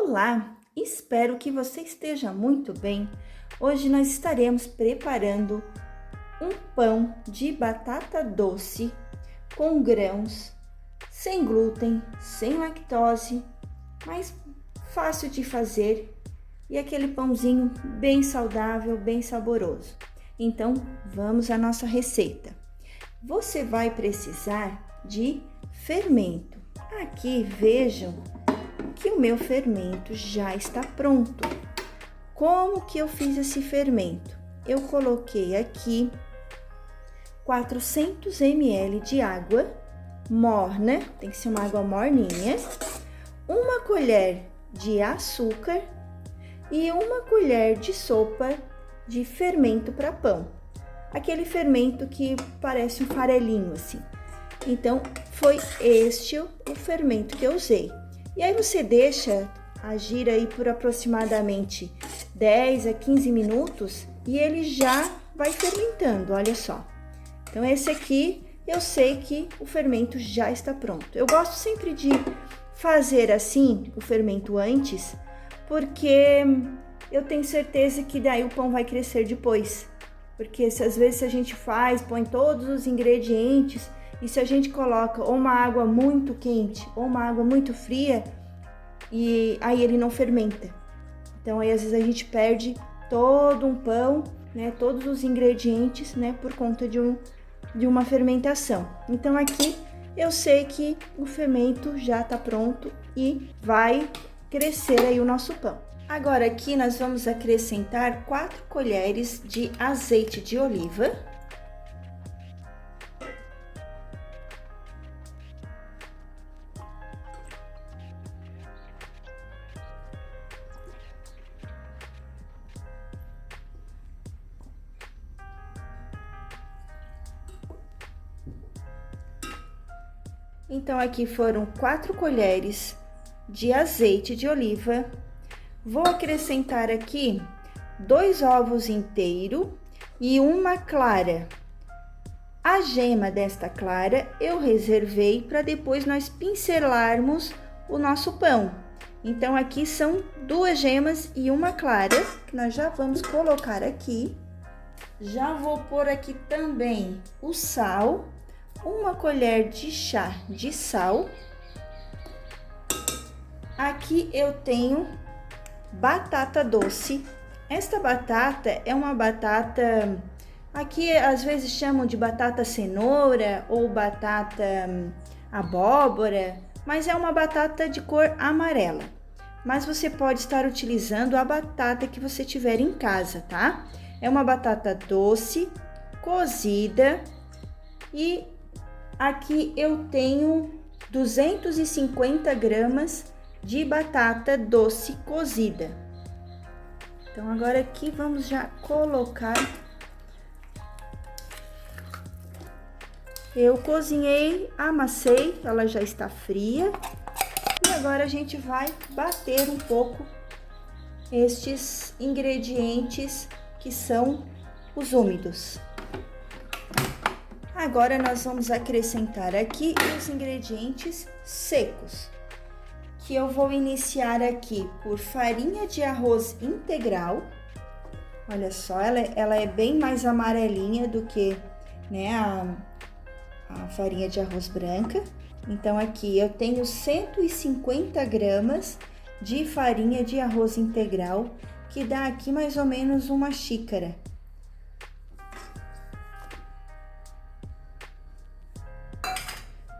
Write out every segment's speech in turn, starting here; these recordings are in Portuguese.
Olá, espero que você esteja muito bem. Hoje nós estaremos preparando um pão de batata doce com grãos, sem glúten, sem lactose, mas fácil de fazer e aquele pãozinho bem saudável, bem saboroso. Então, vamos à nossa receita. Você vai precisar de fermento. Aqui vejam que o meu fermento já está pronto. Como que eu fiz esse fermento? Eu coloquei aqui 400 ml de água morna, tem que ser uma água morninha, uma colher de açúcar e uma colher de sopa de fermento para pão. Aquele fermento que parece um farelinho assim. Então, foi este o fermento que eu usei. E aí você deixa agir aí por aproximadamente 10 a 15 minutos e ele já vai fermentando, olha só. Então esse aqui eu sei que o fermento já está pronto. Eu gosto sempre de fazer assim o fermento antes, porque eu tenho certeza que daí o pão vai crescer depois. Porque às vezes a gente faz, põe todos os ingredientes e se a gente coloca ou uma água muito quente ou uma água muito fria, e aí ele não fermenta. Então aí às vezes a gente perde todo um pão, né, todos os ingredientes, né, por conta de uma fermentação. Então aqui eu sei que o fermento já está pronto e vai crescer aí o nosso pão. Agora aqui nós vamos acrescentar 4 colheres de azeite de oliva. Então, aqui foram 4 colheres de azeite de oliva. Vou acrescentar aqui 2 ovos inteiros e uma clara. A gema desta clara eu reservei para depois nós pincelarmos o nosso pão. Então, aqui são 2 gemas e uma clara, que nós já vamos colocar aqui. Já vou pôr aqui também o sal. Uma colher de chá de sal. Aqui eu tenho batata doce. Esta batata é uma batata, aqui às vezes chamam de batata cenoura ou batata abóbora, mas é uma batata de cor amarela. Mas você pode estar utilizando a batata que você tiver em casa, tá? É uma batata doce, cozida e aqui eu tenho 250 gramas de batata doce cozida. Então, agora aqui vamos já colocar. Eu cozinhei, amassei, ela já está fria. E agora a gente vai bater um pouco estes ingredientes que são os úmidos. Agora nós vamos acrescentar aqui os ingredientes secos, que eu vou iniciar aqui por farinha de arroz integral. Olha só, ela é bem mais amarelinha do que, né, a farinha de arroz branca. Então aqui eu tenho 150 gramas de farinha de arroz integral, que dá aqui mais ou menos uma xícara.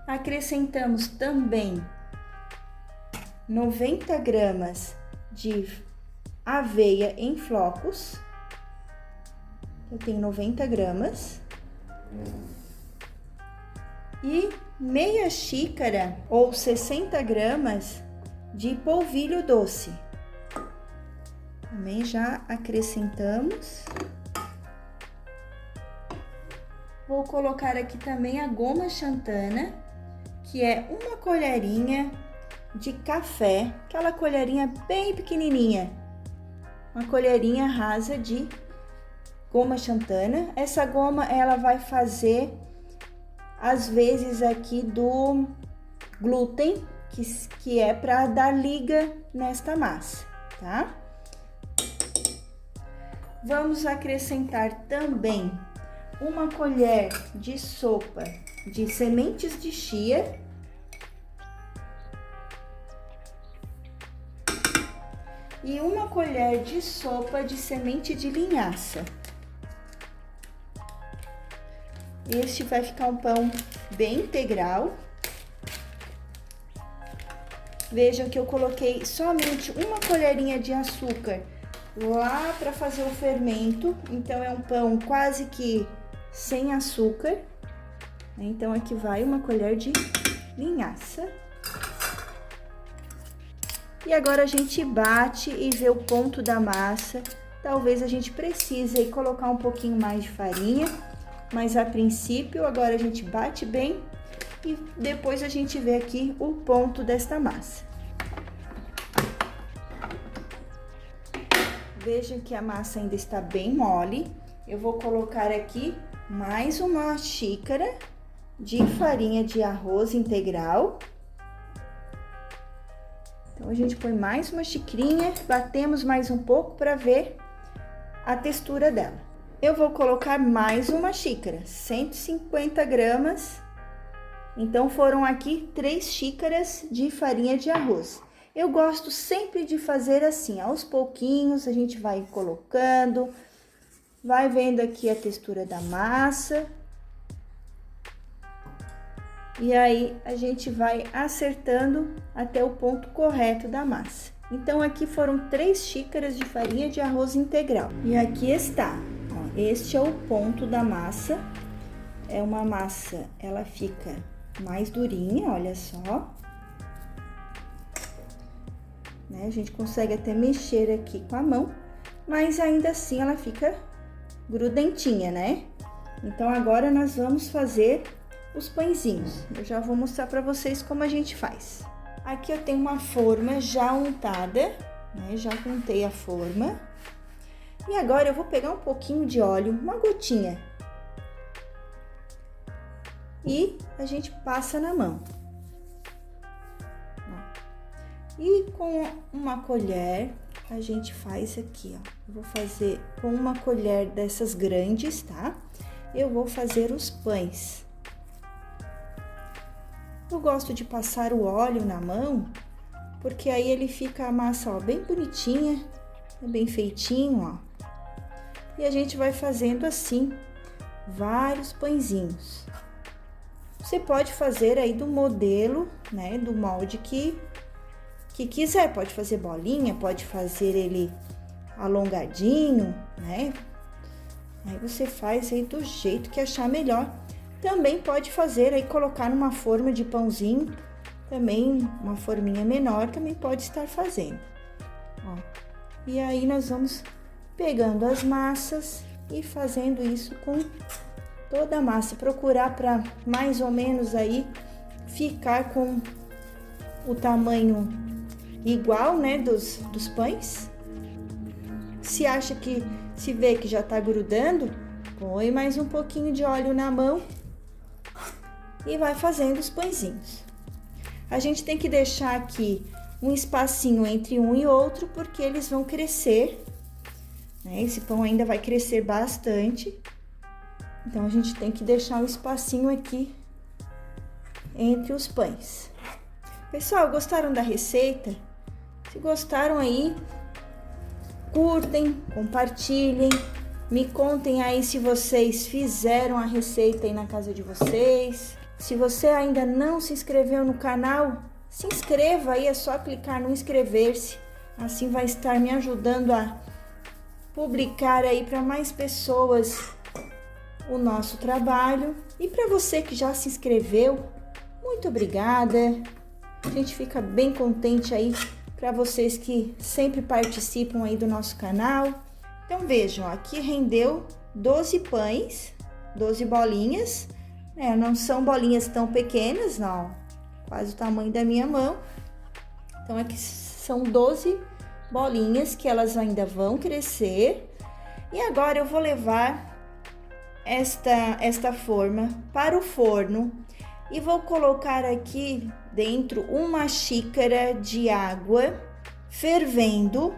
Acrescentamos também 90 gramas de aveia em flocos. Eu tenho 90 gramas. E meia xícara ou 60 gramas de polvilho doce. Também já acrescentamos. Vou colocar aqui também a goma xantana, que é uma colherinha de café, aquela colherinha bem pequenininha, uma colherinha rasa de goma xantana. Essa goma ela vai fazer às vezes aqui do glúten que é para dar liga nesta massa, tá? Vamos acrescentar também uma colher de sopa de sementes de chia e uma colher de sopa de semente de linhaça. Este vai ficar um pão bem integral. Vejam que eu coloquei somente uma colherinha de açúcar lá para fazer o fermento, então é um pão quase que sem açúcar. Então aqui vai uma colher de linhaça. E agora a gente bate e vê o ponto da massa. Talvez a gente precise aí colocar um pouquinho mais de farinha, mas a princípio agora a gente bate bem e depois a gente vê aqui o ponto desta massa. Vejam que a massa ainda está bem mole. Eu vou colocar aqui mais uma xícara de farinha de arroz integral. Então, a gente põe mais uma xicrinha, batemos mais um pouco para ver a textura dela. Eu vou colocar mais uma xícara, 150 gramas. Então, foram aqui 3 xícaras de farinha de arroz. Eu gosto sempre de fazer assim, aos pouquinhos, a gente vai colocando, vai vendo aqui a textura da massa. E aí, a gente vai acertando até o ponto correto da massa. Então, aqui foram 3 xícaras de farinha de arroz integral. E aqui está, ó, este é o ponto da massa. É uma massa, ela fica mais durinha, olha só. A gente consegue até mexer aqui com a mão, mas ainda assim ela fica grudentinha, né? Então, agora nós vamos fazer os pãezinhos. Eu já vou mostrar para vocês como a gente faz. Aqui eu tenho uma forma já untada, né? Já untei a forma. E agora eu vou pegar um pouquinho de óleo, uma gotinha. E a gente passa na mão. E com uma colher, a gente faz aqui, ó. Eu vou fazer com uma colher dessas grandes, tá? Eu vou fazer os pães. Eu gosto de passar o óleo na mão, porque aí ele fica a massa, ó, bem bonitinha, bem feitinho, ó. E a gente vai fazendo assim, vários pãezinhos. Você pode fazer aí do modelo, né, do molde que quiser, pode fazer bolinha, pode fazer ele alongadinho, né? Aí você faz aí do jeito que achar melhor. Também pode fazer aí, colocar numa forma de pãozinho, também uma forminha menor, também pode estar fazendo. Ó, e aí nós vamos pegando as massas e fazendo isso com toda a massa. Procurar para mais ou menos aí ficar com o tamanho igual, né, dos pães. Se acha que, se vê que já tá grudando, põe mais um pouquinho de óleo na mão e vai fazendo os pãezinhos. A gente tem que deixar aqui um espacinho entre um e outro, porque eles vão crescer, né? Esse pão ainda vai crescer bastante. Então, a gente tem que deixar um espacinho aqui entre os pães. Pessoal, gostaram da receita? Se gostaram aí, curtem, compartilhem, me contem aí se vocês fizeram a receita aí na casa de vocês. Se você ainda não se inscreveu no canal, se inscreva aí, é só clicar no inscrever-se. Assim vai estar me ajudando a publicar aí para mais pessoas o nosso trabalho. E para você que já se inscreveu, muito obrigada. A gente fica bem contente aí para vocês que sempre participam aí do nosso canal. Então, vejam, aqui rendeu 12 pães, 12 bolinhas, né? Não são bolinhas tão pequenas, não, quase o tamanho da minha mão. Então, aqui são 12 bolinhas que elas ainda vão crescer. E agora eu vou levar esta forma para o forno. e vou colocar aqui dentro uma xícara de água fervendo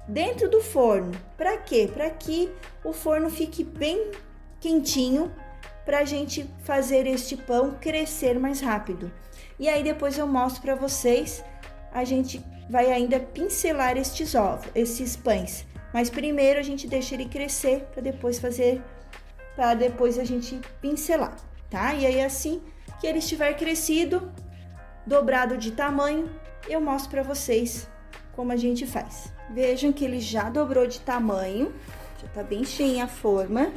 dentro do forno. Para quê? Para que o forno fique bem quentinho, para a gente fazer este pão crescer mais rápido. E aí depois eu mostro para vocês, a gente vai ainda pincelar esses pães. Mas primeiro a gente deixa ele crescer para depois a gente pincelar, tá? E aí assim que ele estiver crescido, dobrado de tamanho, eu mostro para vocês como a gente faz. Vejam que ele já dobrou de tamanho, já tá bem cheinha a forma.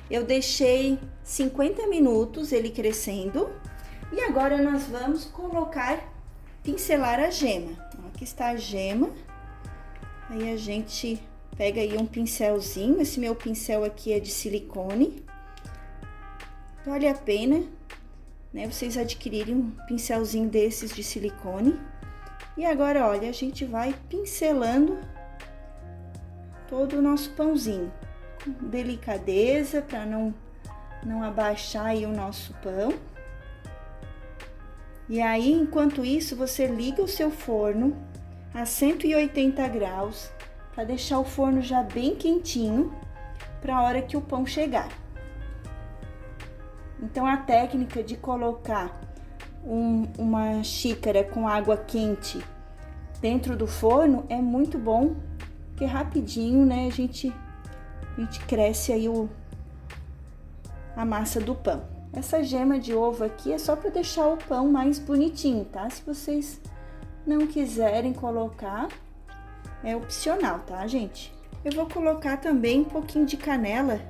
Eu deixei 50 minutos ele crescendo e agora nós vamos pincelar a gema. Aqui está a gema. Aí a gente pega aí um pincelzinho, esse meu pincel aqui é de silicone. Vale a pena, né, vocês adquirirem um pincelzinho desses de silicone. E agora, olha, a gente vai pincelando todo o nosso pãozinho. Com delicadeza, para não abaixar aí o nosso pão. E aí, enquanto isso, você liga o seu forno a 180 graus, para deixar o forno já bem quentinho, para a hora que o pão chegar. Então, a técnica de colocar uma xícara com água quente dentro do forno é muito bom, porque rapidinho, né, a gente cresce aí a massa do pão. Essa gema de ovo aqui é só para deixar o pão mais bonitinho, tá? Se vocês não quiserem colocar, é opcional, tá, gente? Eu vou colocar também um pouquinho de canela,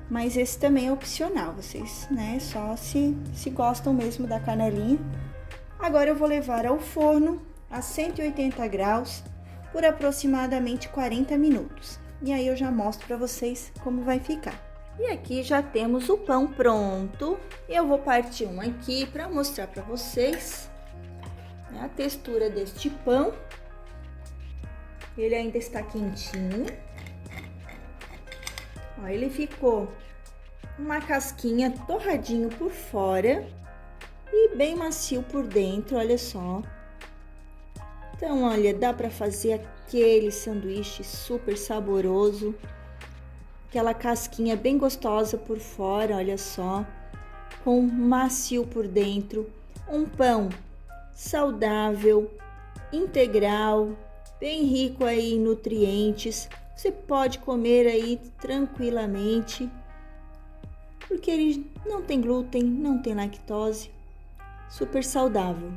mas esse também é opcional, vocês, né? Só se gostam mesmo da canelinha. Agora eu vou levar ao forno a 180 graus por aproximadamente 40 minutos. E aí eu já mostro para vocês como vai ficar. E aqui já temos o pão pronto. Eu vou partir um aqui para mostrar para vocês, né, a textura deste pão. Ele ainda está quentinho. Ó, ele ficou uma casquinha torradinho por fora e bem macio por dentro, olha só. Então, olha, dá para fazer aquele sanduíche super saboroso. Aquela casquinha bem gostosa por fora, olha só. Com macio por dentro. Um pão saudável, integral, bem rico aí em nutrientes. Você pode comer aí tranquilamente, porque ele não tem glúten, não tem lactose, super saudável.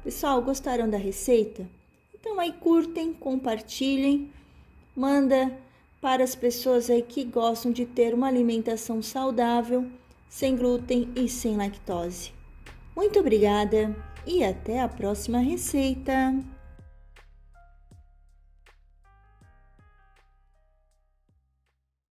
Pessoal, gostaram da receita? Então aí curtem, compartilhem, manda para as pessoas aí que gostam de ter uma alimentação saudável, sem glúten e sem lactose. Muito obrigada e até a próxima receita!